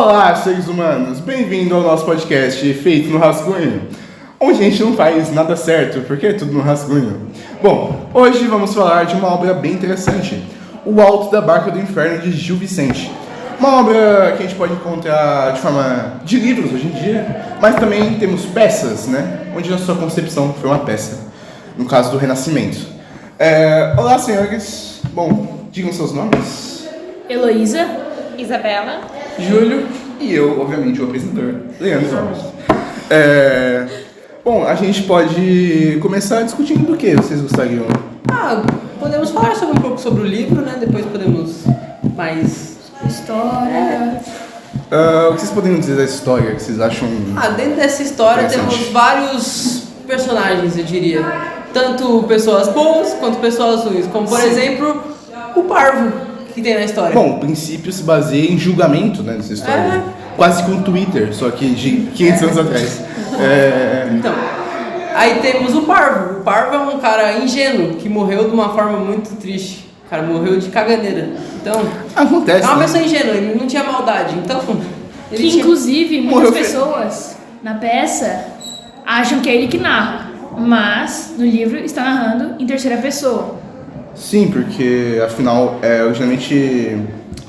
Olá, seres humanos! Bem-vindo ao nosso podcast feito no rascunho, onde a gente não faz nada certo, porque é tudo no rascunho. Bom, hoje vamos falar de uma obra bem interessante, O Alto da Barca do Inferno, de Gil Vicente. Uma obra que a gente pode encontrar de forma de livros hoje em dia, mas também temos peças, né? Onde a sua concepção foi uma peça, no caso do Renascimento. Olá, senhores. Bom, digam seus nomes. Heloísa, Isabela, Júlio e eu, obviamente, o apresentador, Leandro Gomes. Bom, a gente pode começar discutindo do que vocês gostariam? Podemos falar um pouco sobre o livro, né? Depois podemos mais... história. O que vocês poderiam dizer da história que vocês acham? Dentro dessa história temos vários personagens, eu diria. Tanto pessoas boas quanto pessoas ruins. Como, por exemplo, o Parvo, que tem na história. Bom, o princípio se baseia em julgamento, né, dessa história. Quase que um Twitter, só que de 500 anos atrás. Então, aí temos o Parvo. O Parvo é um cara ingênuo, que morreu de uma forma muito triste. O cara morreu de caganeira. Então, acontece, é uma né? pessoa ingênua, ele não tinha maldade. Então, Inclusive, muitas pessoas na peça acham que é ele que narra, mas no livro está narrando em terceira pessoa. Sim, porque afinal, originalmente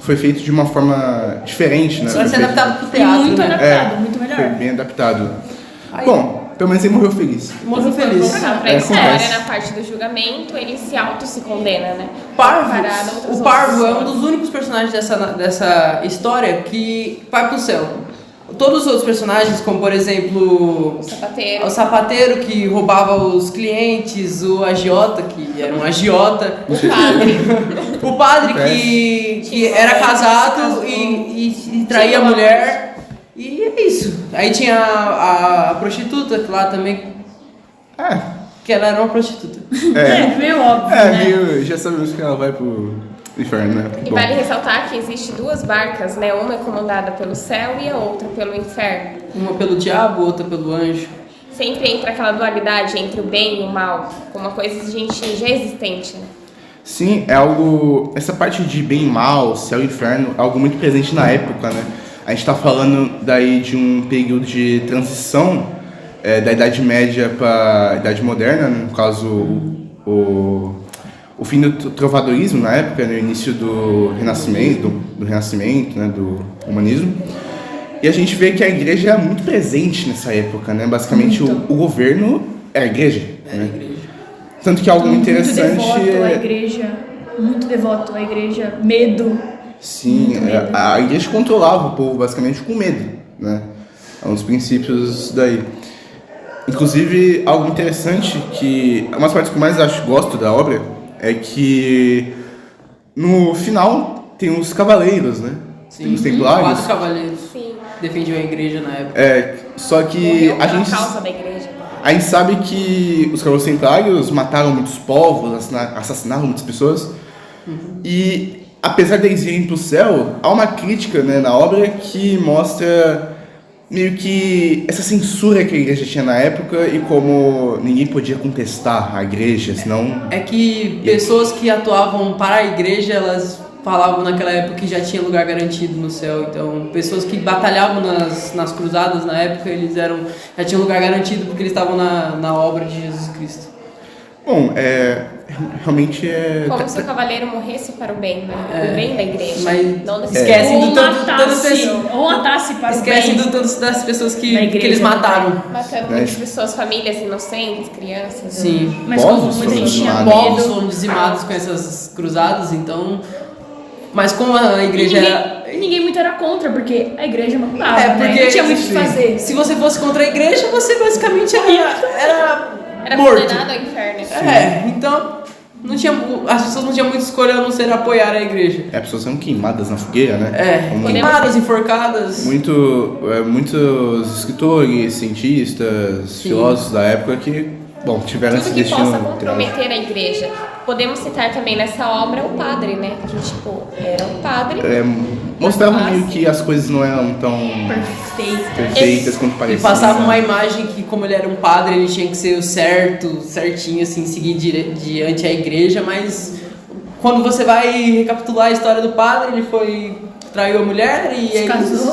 foi feito de uma forma diferente, né? Vai ser adaptado pro E teatro, muito né? adaptado, muito melhor. Foi bem adaptado. Aí- Bom, pelo menos ele morreu feliz. Morreu feliz. pra história, acontece. na parte do julgamento, ele se condena, né? Parvo, Comparado a outras o Parvo é um pessoas. dos únicos personagens dessa história que vai pro céu. Todos os outros personagens, como por exemplo O sapateiro. o sapateiro que roubava os clientes, o agiota que era um agiota, o padre que era casado e traía a mulher, e é isso. Aí tinha a prostituta que lá também, que ela era uma prostituta. Meio óbvio, né? Meio, já sabemos que ela vai pro inferno, né? E Bom. vale ressaltar que existe duas barcas, né? Uma é comandada pelo céu e a outra pelo inferno. Uma pelo diabo, outra pelo anjo. Sempre entra aquela dualidade entre o bem e o mal, como uma coisa gente já existente, né? Sim, é algo. Essa parte de bem e mal, céu e inferno, é algo muito presente na época, né? A gente tá falando daí de um período de transição da Idade Média para a Idade Moderna, né? No caso, o fim do trovadorismo na época, no início do Renascimento, né? Do humanismo. E a gente vê que a igreja é muito presente nessa época, né? Basicamente, o governo é a igreja. Né? Tanto que algo interessante muito devoto à igreja, muito devoto à igreja, medo. Sim, a igreja controlava o povo basicamente com medo, né? É um dos princípios daí. Inclusive, algo interessante que... Uma das partes que eu mais gosto da obra é que no final tem os cavaleiros, né? Tem os templários. 4 cavaleiros. Sim. Defendiam a igreja na época. Só que Morreu a pela gente... causa da igreja. A gente sabe que os cavaleiros templários mataram muitos povos, assassinaram muitas pessoas. E apesar deles irem para o céu, há uma crítica, né, na obra que mostra meio que essa censura que a igreja tinha na época e como ninguém podia contestar a igreja, senão... É que pessoas que atuavam para a igreja, elas falavam naquela época que já tinha lugar garantido no céu. Então, pessoas que batalhavam nas cruzadas na época, eles já tinham lugar garantido porque eles estavam na obra de Jesus Cristo. Bom, realmente é... Como se o cavaleiro morresse para o bem, né? O bem da igreja. Mas não esquecem Ou do tanto matasse para o esquecem bem. do tanto das pessoas que Na igreja, eles mataram. Matando muitas pessoas, famílias inocentes, crianças. Sim. Mas Povos como muita foram gente tinha dizimados. Povos medo. foram dizimados com essas cruzadas, então... Mas como a igreja era... Ninguém muito era contra, porque a igreja mandava, porque né? Não tinha muito o que fazer. Se você fosse contra a igreja, você basicamente era morto. Condenado ao inferno. Então as pessoas não tinham muita escolha a não ser apoiar a igreja. As pessoas são queimadas na fogueira, né? Como Queimadas, enforcadas. muitos escritores, cientistas, filósofos da época que, tiveram esse Tudo que destino. possa comprometer a igreja. Podemos citar também nessa obra o padre, né? Que, era um padre. Mostrava meio que as coisas não eram tão perfeitas quanto Ele pareciam. passava uma imagem que, como ele era um padre, ele tinha que ser o certinho, assim, seguir diante a igreja, mas quando você vai recapitular a história do padre, ele foi traiu a mulher e aí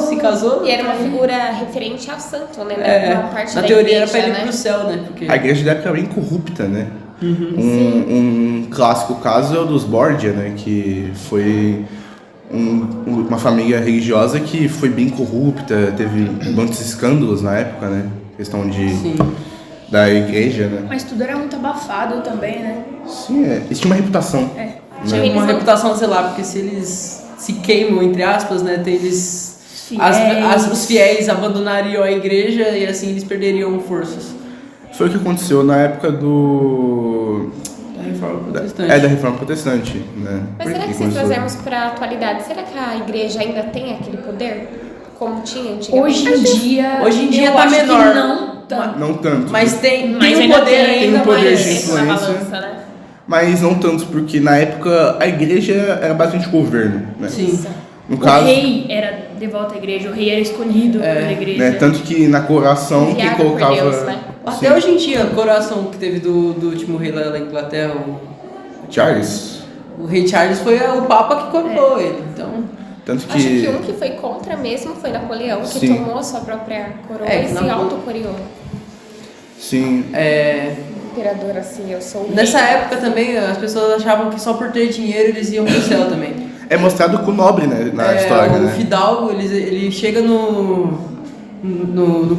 se casou. E era uma figura referente ao santo, né? Uma parte na da teoria igreja, era pra ele ir né? pro céu, né? Porque... A igreja da época era bem corrupta, né? Um clássico caso é o dos Borgia, né? Que foi uma família religiosa que foi bem corrupta, teve muitos escândalos na época, né? Questão da igreja, né? Mas tudo era muito abafado também, né? Sim, eles tinham uma reputação. Tinha uma reputação, sei lá, porque se eles se queimam, entre aspas, né? Eles... Os fiéis abandonariam a igreja e assim eles perderiam forças. Foi o que aconteceu na época Da Reforma Protestante. da Reforma Protestante, né? Mas será que se trazermos para a atualidade, será que a igreja ainda tem aquele poder como tinha antigamente? Hoje em dia eu tá acho menor. que Não tanto. Não tanto. Mas tem Mas um ainda poder tem ainda um poder mais... de influência. Na balança, né? Mas não tanto, porque na época a igreja era basicamente governo, né? Sim. No O caso, rei era devoto à igreja, o rei era escolhido pela igreja. né, tanto que na coroação quem Enviado por colocava... Deus, né? Até hoje em dia, a coroação que teve do último rei lá da Inglaterra, Charles. o rei Charles foi o Papa que coroou ele. Então, Tanto Acho que que... um que foi contra mesmo foi Napoleão, que Sim. tomou a sua própria coroa É, e se Napoleão. autocoroou. Sim, Imperador assim, eu sou o nessa rei. época também, as pessoas achavam que só por ter dinheiro eles iam pro céu também. é mostrado com o nobre, né, na história, O né? Fidalgo, ele chega no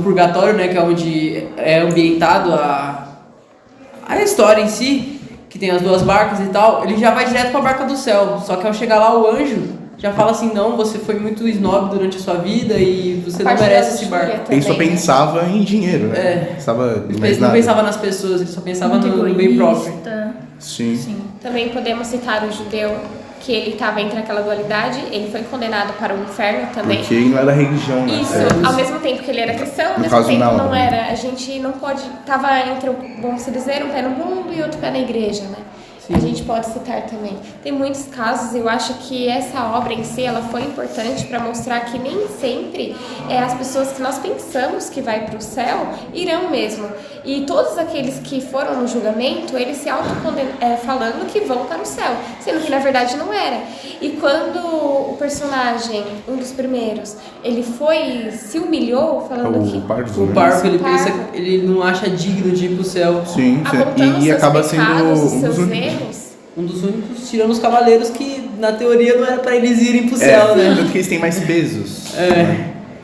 purgatório, né, que é onde é ambientado a história em si, que tem as duas barcas e tal, ele já vai direto pra barca do céu. Só que ao chegar lá, o anjo já fala assim, não, você foi muito snob durante a sua vida e você não Parte merece da esse luxúria barco. Ele só também, né? pensava em dinheiro, né? É. Pensava em Ele mais não nada. pensava nas pessoas, ele só pensava Muito no bem próprio. egoísta. Sim. Também podemos citar o judeu, que ele estava entre aquela dualidade, ele foi condenado para o inferno também. Porque ele não era religião, né? Isso, certo? ao mesmo tempo que ele era cristão, ao No mesmo caso, tempo não, não né? era. A gente não pode. Tava entre, vamos dizer, um pé no mundo e outro pé na igreja, né? A gente pode citar também. Tem muitos casos, eu acho que essa obra em si, ela foi importante para mostrar que nem sempre as pessoas que nós pensamos que vai para o céu irão mesmo. E todos aqueles que foram no julgamento, eles se autocondenam, falando que vão para o céu, sendo que na verdade não era. E quando o personagem, um dos primeiros, ele se humilhou, falando que... O Pardo, O né? Parco, ele Parco. pensa, ele não acha digno de ir pro céu. Sim, apontando e seus acaba sendo pecados, os um dos seus únicos. erros. Um dos únicos, tirando os cavaleiros, que na teoria não era pra eles irem pro É, céu, né? tanto que eles têm mais pesos.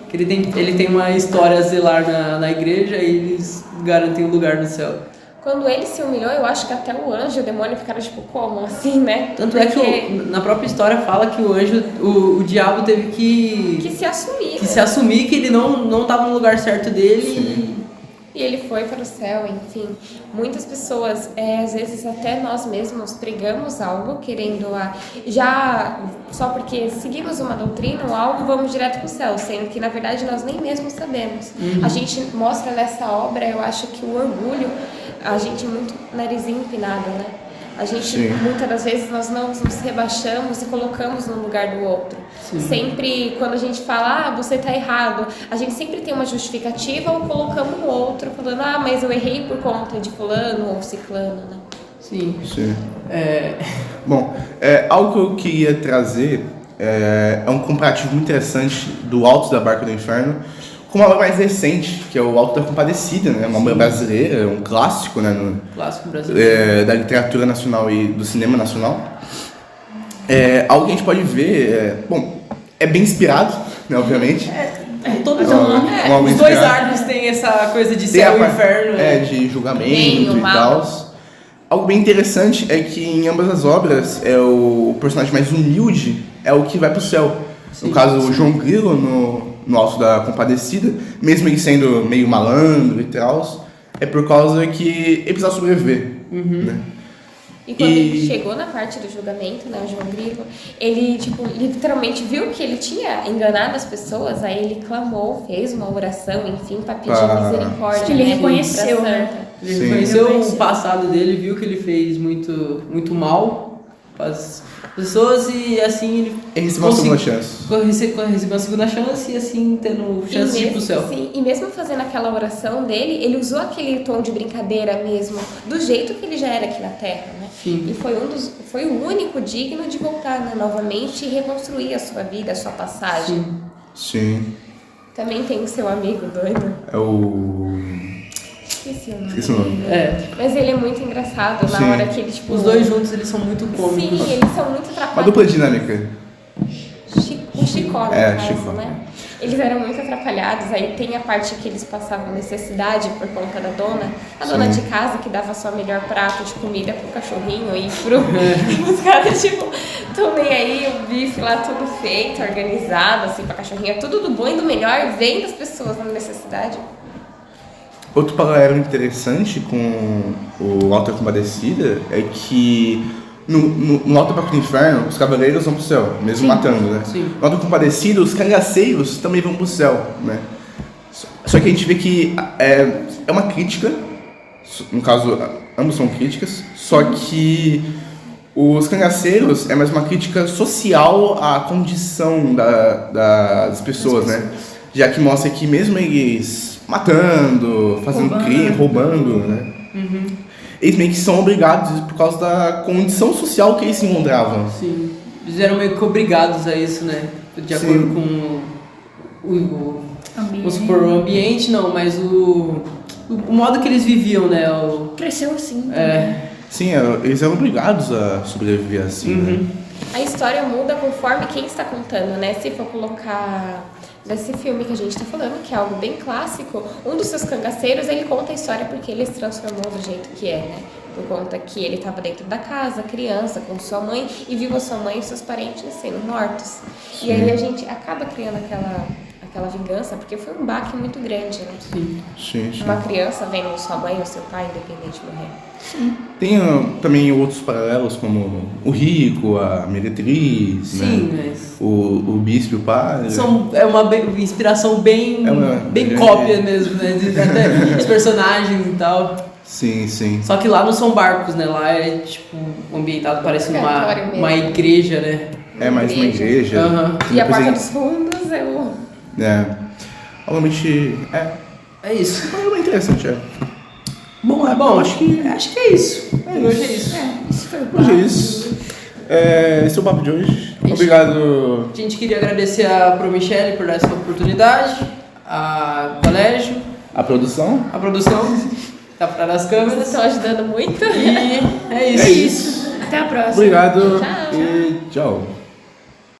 Que ele tem uma história a zelar na igreja e eles garantem um lugar no céu. Quando ele se humilhou, eu acho que até o anjo e o demônio ficaram tipo, como assim, né? Tanto é que na própria história fala que o anjo, o diabo teve que se assumir. que se assumir que ele não tava no lugar certo dele. E ele foi para o céu, enfim. Muitas pessoas, às vezes até nós mesmos pregamos algo, querendo já só porque seguimos uma doutrina ou algo, vamos direto para o céu, sendo que na verdade nós nem mesmo sabemos. A gente mostra nessa obra, eu acho que o orgulho, a gente é muito narizinho empinado, né? A gente, Sim. muitas das vezes, nós não nos rebaixamos e colocamos no lugar do outro. Sempre, quando a gente fala, você tá errado, a gente sempre tem uma justificativa ou colocamos o outro, falando, mas eu errei por conta de fulano ou ciclano, né? Sim. Sim. Bom, algo que eu queria trazer é um comparativo muito interessante do Alto da Barca do Inferno com uma obra mais recente, que é o Alto da Compadecida, né? Uma obra brasileira, um clássico, né? Clássico brasileiro. Da literatura nacional e do cinema nacional. Algo que a gente pode ver, é bem inspirado, né, obviamente. Todos uma os obra dois inspirada. arcos têm essa coisa de Tem céu a e parte- inferno. de julgamento Bem, o e mal. tal. Algo bem interessante é que em ambas as obras o personagem mais humilde é o que vai pro céu. No caso, o João Grilo no Alto da Compadecida, mesmo ele sendo meio malandro e tal, é por causa que ele precisava sobreviver. Né? E quando ele chegou na parte do julgamento, né, o João Grilo, ele, literalmente viu que ele tinha enganado as pessoas, aí ele clamou, fez uma oração, enfim, para pedir misericórdia. Ele né, reconheceu, pra né? Santa. Ele Sim. conheceu Ele o passado dele, viu que ele fez muito, muito mal as pessoas e assim ele Ele recebeu uma segunda chance. Recebeu uma segunda chance e assim tendo chance de ir pro céu. Sim, e mesmo fazendo aquela oração dele, ele usou aquele tom de brincadeira mesmo, do jeito que ele já era aqui na Terra, né? Sim. E foi o único digno de voltar, né, novamente e reconstruir a sua vida, a sua passagem. Sim. Também tem o seu amigo doido. É o... Esqueci o nome. É. Mas ele é muito engraçado Sim. na hora que ele, tipo... Os dois juntos, eles são muito cômicos. Sim, eles são muito Uma atrapalhados. dupla dinâmica. O Chicó, no caso, Chicó. né? Eles eram muito atrapalhados. Aí tem a parte que eles passavam necessidade por conta da dona. A dona de casa que dava só melhor prato de comida pro cachorrinho e os caras, tipo, tô nem aí, o bife lá tudo feito, organizado, assim, pra cachorrinho. Tudo do bom e do melhor vem das pessoas na necessidade. Outro paralelo interessante com o Alto da Compadecida é que no Alto para o Inferno, os cavaleiros vão pro céu, mesmo matando, né? Sim. No Alto da Compadecida, os cangaceiros também vão pro céu, né? Só que a gente vê que é uma crítica, no caso, ambos são críticas, só que os cangaceiros é mais uma crítica social à condição das pessoas, né? Já que mostra que mesmo eles matando, fazendo crime, roubando, né? Eles meio que são obrigados por causa da condição social que eles se encontravam. Sim. Eles eram meio que obrigados a isso, né? De acordo com vamos supor, o ambiente, não, mas o modo que eles viviam, né? Cresceu assim. Sim, eles eram obrigados a sobreviver assim, né? A história muda conforme quem está contando, né? Se for colocar desse filme que a gente tá falando, que é algo bem clássico, um dos seus cangaceiros, ele conta a história porque ele se transformou do jeito que é, né? Por conta que ele estava dentro da casa, criança, com sua mãe, e viu a sua mãe e seus parentes sendo mortos. E aí a gente acaba criando aquela vingança, porque foi um baque muito grande, né? Sim. Uma criança vendo sua mãe ou seu pai, independente, morrer. Tem também outros paralelos, como o rico, a meretriz, Sim, né? mas O bispo e o padre. é uma inspiração bem cópia mesmo, né? Até os personagens e tal. Sim. Só que lá não são barcos, né? Lá é tipo ambientado, parece uma igreja, né? É mais uma igreja. E a porta dos fundos é o... Realmente É isso. é interessante, Bom, acho que é isso. Hoje é isso. Isso foi o Hoje é isso. Esse é o papo de hoje. Obrigado. A gente queria agradecer a Pro Michele por dar essa oportunidade, a colégio, A produção. tá para as câmeras. Estão ajudando muito. E é isso. É isso. Até a próxima. Obrigado Tchau. e tchau.